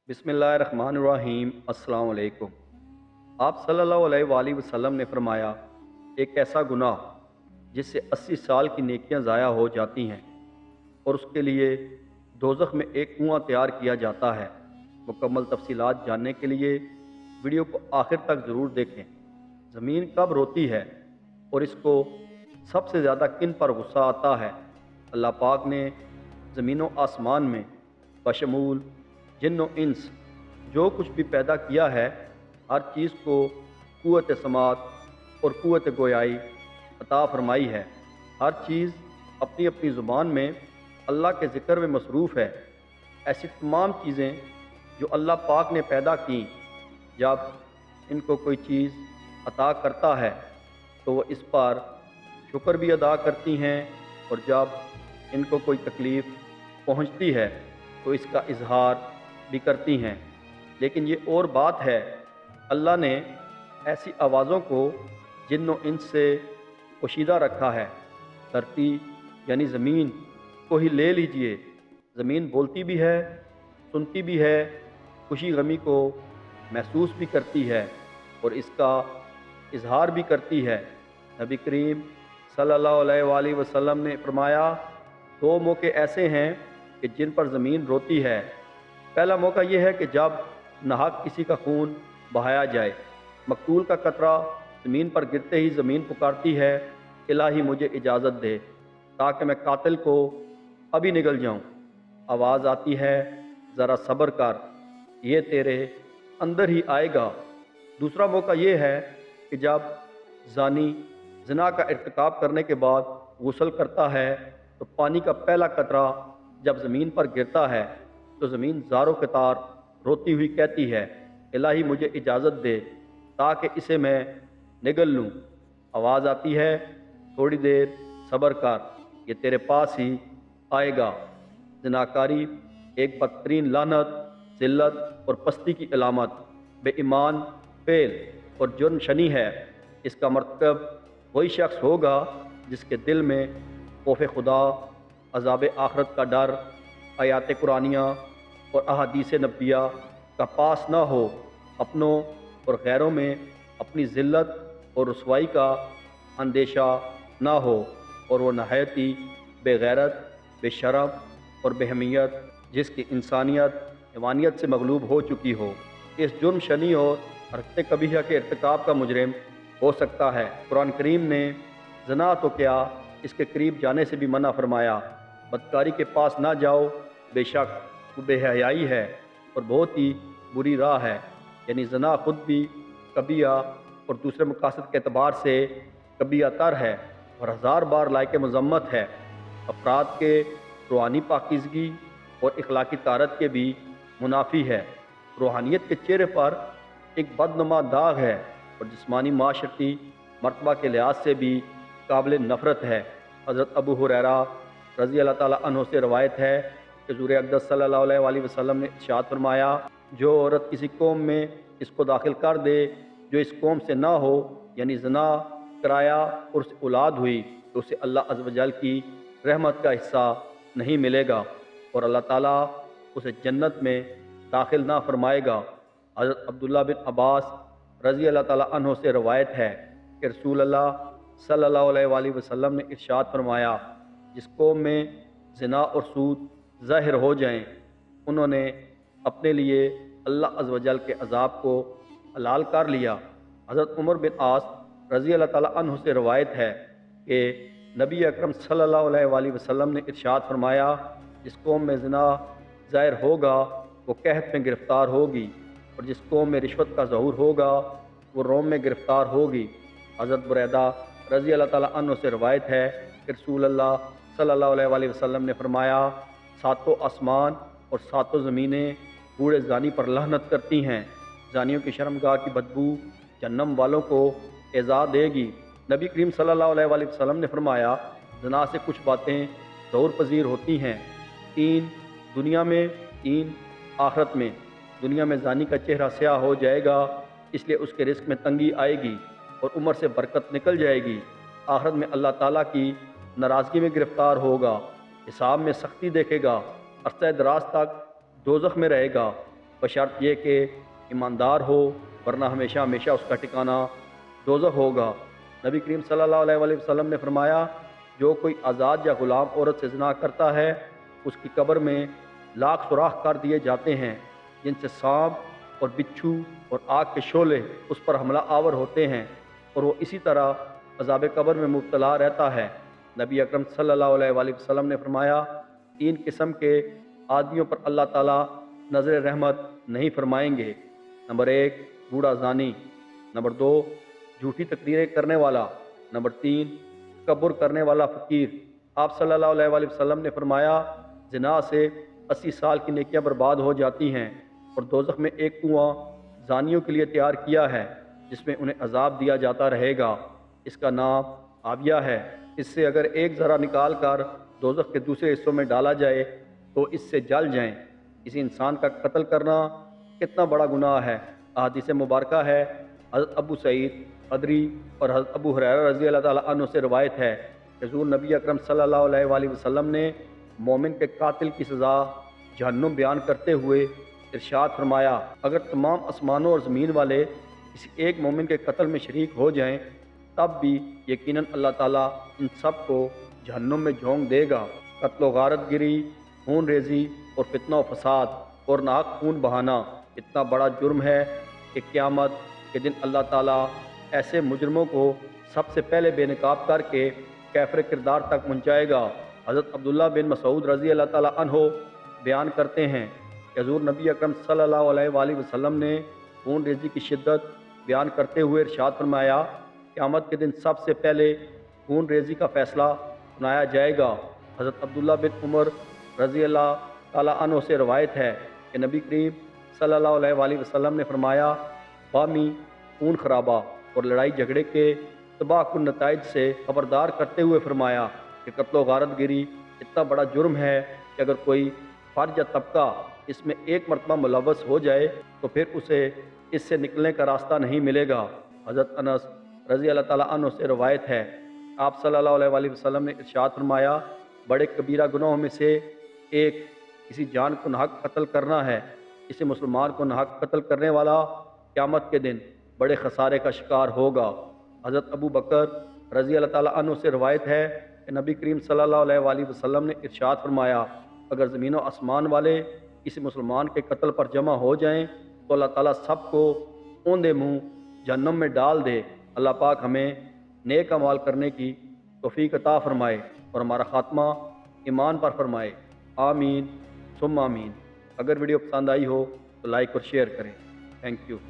बिस्मिल्लाहिर्रहमानिर्रहीम। अस्सलाम वालेकुम। आप सल्लल्लाहु अलैहि वआलिहि वसल्लम ने फरमाया, एक ऐसा गुनाह जिससे 80 साल की नेकियां ज़ाया हो जाती हैं और उसके लिए दोज़ख में एक कुआं तैयार किया जाता है। मुकम्मल तफसीलात जानने के लिए वीडियो को आखिर तक ज़रूर देखें। ज़मीन कब रोती है और इसको सबसे ज़्यादा किन पर गुस्सा आता है? अल्लाह पाक ने ज़मीन व आसमान में बशमूल जिन्न व इंस जो कुछ भी पैदा किया है, हर चीज़ को क़ुव्वत समात और क़ुव्वत गोयाई अता फरमाई है। हर चीज़ अपनी अपनी ज़ुबान में अल्लाह के ज़िक्र में मसरूफ़ है। ऐसी तमाम चीज़ें जो अल्लाह पाक ने पैदा की, जब इनको कोई चीज़ अता करता है तो वो इस पर शुक्र भी अदा करती हैं, और जब इनको कोई तकलीफ़ पहुंचती है तो इसका इजहार भी करती हैं। लेकिन ये और बात है, अल्लाह ने ऐसी आवाज़ों को जिन्नो इंस से पोशीदा रखा है। धरती यानी ज़मीन को ही ले लीजिए, ज़मीन बोलती भी है, सुनती भी है, खुशी गमी को महसूस भी करती है और इसका इजहार भी करती है। नबी करीम सल्लल्लाहु अलैहि वसल्लम ने फरमाया, दो मौके ऐसे हैं कि जिन पर ज़मीन रोती है। पहला मौका यह है कि जब नाहक किसी का खून बहाया जाए। मकतूल का कतरा ज़मीन पर गिरते ही ज़मीन पुकारती है, इलाही मुझे इजाज़त दे ताकि मैं कातिल को अभी निगल जाऊँ। आवाज़ आती है, ज़रा सब्र कर, ये तेरे अंदर ही आएगा। दूसरा मौका ये है कि जब ज़ानी ज़िना का इर्तिकाब करने के बाद गुस्ल करता है तो पानी का पहला कतरा जब ज़मीन पर गिरता है तो ज़मीन ज़ारो कतार रोती हुई कहती है, इलाही मुझे इजाज़त दे ताकि इसे मैं निगल लूँ। आवाज़ आती है, थोड़ी देर सब्र कर, ये तेरे पास ही आएगा। ज़िनाकारी एक बदतरीन लानत, ज़िल्लत और पस्ती की अलामत, बेईमान, फेल और जुर्म शनी है। इसका मरतकब वही शख्स होगा जिसके दिल में खौफ खुदा, अज़ाब आखरत का डर, आयात कुरानिया और अहादीस नबिया का पास न हो, अपनों और गैरों में अपनी ज़िल्लत और रुसवाई का अंदेशा न हो, और वो नहायती बेगैरत, बेशरम और बेहमियत जिसकी इंसानियत हैवानियत से मगलूब हो चुकी हो, इस जुर्म शनी और हरकत कबीहा के इर्तिकाब का मुजरिम हो सकता है। कुरान करीम ने ज़ना तो क्या, इसके करीब जाने से भी मना फरमाया। बदकारी के पास ना जाओ, बेशक वो बेहयाई है और बहुत ही बुरी राह है। यानी ज़ना खुद भी कबिया और दूसरे मकासद के अतबार से कबिया तर है और हज़ार बार लायक मज़म्मत है। अफराद के रूहानी पाकीज़गी और इखलाकी तारत के भी मुनाफी है। रूहानियत के चेहरे पर एक बदनुमा दाग है और जिस्मानी माशरती मर्तबा के लिहाज से भी काबिल नफ़रत है। हज़रत अबू हुरैरा रज़ी अल्लाह ताला अन्हु से रवायत है कि हुज़ूर अक़दस सल्लल्लाहु अलैहि वसल्लम ने इरशाद फरमाया, जो औरत किसी कौम में इसको दाखिल कर दे जो इस कौम से ना हो, यानी ज़ना कराया और उससे औलाद हुई, तो उसे अल्लाह अज़्ज़ व जल की रहमत का हिस्सा नहीं मिलेगा और अल्लाह ताला उसे जन्नत में दाखिल ना फरमाएगा। हज़रत अब्दुल्ला बिन अब्बास रज़ी अल्लाह ताला अन्हु से रवायत है कि रसूल अल्लाह सल्लल्लाहु अलैहि वसल्लम ने इरशाद फरमाया, जिस कौम में ज़िना और सूद ज़ाहिर हो जाएं, उन्होंने अपने लिए अल्लाह अज़्ज़ व जल के अज़ाब को हलाल कर लिया। हज़रत उमर बिन आस रज़ी अल्लाह ताला अन्हु से रवायत है कि नबी अकरम सल्लल्लाहु अलैहि वसल्लम ने इरशाद फरमाया, जिस कौम में ज़िना ज़ाहिर होगा वो कहत में गिरफ़्तार होगी, और जिस कौम में रिश्वत का ज़हूर होगा वो रोम में गिरफ़्तार होगी। हज़रत बुरैदा रज़ी अल्लाह ताला अन्हु से रवायत है कि रसूल अल्लाह सल्लल्लाहु अलैहि वसल्लम ने फरमाया, सातों आसमान और सातों ज़मीनें बूढ़े ज़ानी पर लानत करती हैं। ज़ानियों की शर्मगाह की बदबू जहन्नम वालों को एज़ा देगी। नबी करीम सल्लल्लाहु अलैहि वसल्लम ने फरमाया, ज़ना से कुछ बातें ज़हूर पजीर होती हैं, 3 दुनिया में, 3 आखरत में। दुनिया में ज़ानी का चेहरा स्याह हो जाएगा, इसलिए उसके रिस्क में तंगी आएगी और उम्र से बरकत निकल जाएगी। आखिरत में अल्लाह ताला की नाराज़गी में गिरफ़्तार होगा, हिसाब में सख्ती देखेगा, अरसा दराज तक दोज़ख में रहेगा। बशर्त ये कि ईमानदार हो, वरना हमेशा हमेशा उसका ठिकाना दोज़ख होगा। नबी करीम सल्लल्लाहु अलैहि वसल्लम ने फरमाया, जो कोई आज़ाद या ग़ुलाम औरत से ज़िना करता है, उसकी कब्र में लाख सुराख कर दिए जाते हैं, जिनसे सांप और बिच्छू और आग के शोले उस पर हमला आवर होते हैं, और वो इसी तरह अज़ाब कब्र में मुब्तला रहता है। नबी अकरम सल्लल्लाहु अलैहि वसल्लम ने फरमाया, 3 किस्म के आदमियों पर अल्लाह ताला नज़र रहमत नहीं फरमाएंगे। नंबर 1 बूढ़ा ज़ानी, नंबर 2 झूठी तकरीरें करने वाला, नंबर 3 तकब्बुर करने वाला फ़कीर। आप सल्लल्लाहु अलैहि वसल्लम ने फरमाया, ज़िना से 80 साल की नेकियां बर्बाद हो जाती हैं, और दोज़ख में एक कुआं ज़ानियों के लिए तैयार किया है, जिसमें उन्हें अजाब दिया जाता रहेगा। इसका नाम आविया है। इससे अगर एक ज़रा निकाल कर दोज़ख के दूसरे हिस्सों में डाला जाए तो इससे जल जाएं। किसी इंसान का कत्ल करना कितना बड़ा गुनाह है। अहादीस मुबारका है, हज़रत अबू सईद खदरी और हज़रत अबू हुरैरा रज़ी अल्लाह ताला अन्हु से रवायत है कि हुज़ूर नबी अकरम सल्लल्लाहु अलैहि वसल्लम ने मोमिन के कातिल की सज़ा जहन्नुम बयान करते हुए इरशाद फरमाया, अगर तमाम आसमानों और ज़मीन वाले किसी एक मोमिन के कत्ल में शरीक हो जाएं, तब भी यकीनन अल्लाह ताला इन सब को जहन्नुम में झोंक देगा। कत्ल व गारत गिरी, खून रेजी और फितना व फसाद और नाक खून बहाना इतना बड़ा जुर्म है कि क़यामत के दिन अल्लाह ताला ऐसे मुजरमों को सबसे पहले बेनकाब करके कैफर किरदार तक पहुँचाएगा। हज़रत अब्दुल्ला बिन मसूद रज़ी अल्लाह ताला अन्हो बयान करते हैं कि हुज़ूर नबी अकरम सल्लल्लाहु अलैहि वसल्लम ने खून रेजी की शिद्दत बयान करते हुए इरशाद फरमाया, क़यामत के दिन सबसे पहले खून रेजी का फ़ैसला सुनाया जाएगा। हज़रत अब्दुल्ला बिन उमर रज़ी अल्लाह ताला अन्हो से रवायत है कि नबी करीम सल्लल्लाहु अलैहि वसल्लम ने फरमाया, बामी खून खराबा और लड़ाई झगड़े के तबाहकुन नताइज से खबरदार करते हुए फरमाया कि कत्ल व गारत गिरी इतना बड़ा जुर्म है कि अगर कोई फ़र्ज या तबका इसमें एक मरतबा मुलव्वस हो जाए तो फिर उसे इससे निकलने का रास्ता नहीं मिलेगा। हज़रत अनस रज़ी अल्लाह ताला अन्हु से रवायत है, आप सल्लल्लाहु अलैहि वसल्लम ने इरशाद फरमाया, बड़े कबीरा गुनाहों में से एक किसी जान को नाहक कत्ल करना है। किसी मुसलमान को नाहक कत्ल करने वाला क़यामत के दिन बड़े खसारे का शिकार होगा। हज़रत अबू बकर रज़ी अल्लाह ताला अन्हु से रवायत है कि नबी करीम सल्लल्लाहु अलैहि वसल्लम ने इरशाद फरमाया, अगर ज़मीन व आसमान वाले किसी मुसलमान के कत्ल पर जमा हो जाएं तो अल्लाह ताला सबको औंधे मुँह जहन्नम में डाल दे। अल्लाह पाक हमें नेक अमाल करने की तौफीक अता फ़रमाए और हमारा ख़ात्मा ईमान पर फरमाए। आमीन सुम्मा आमीन। अगर वीडियो पसंद आई हो तो लाइक और शेयर करें। Thank you.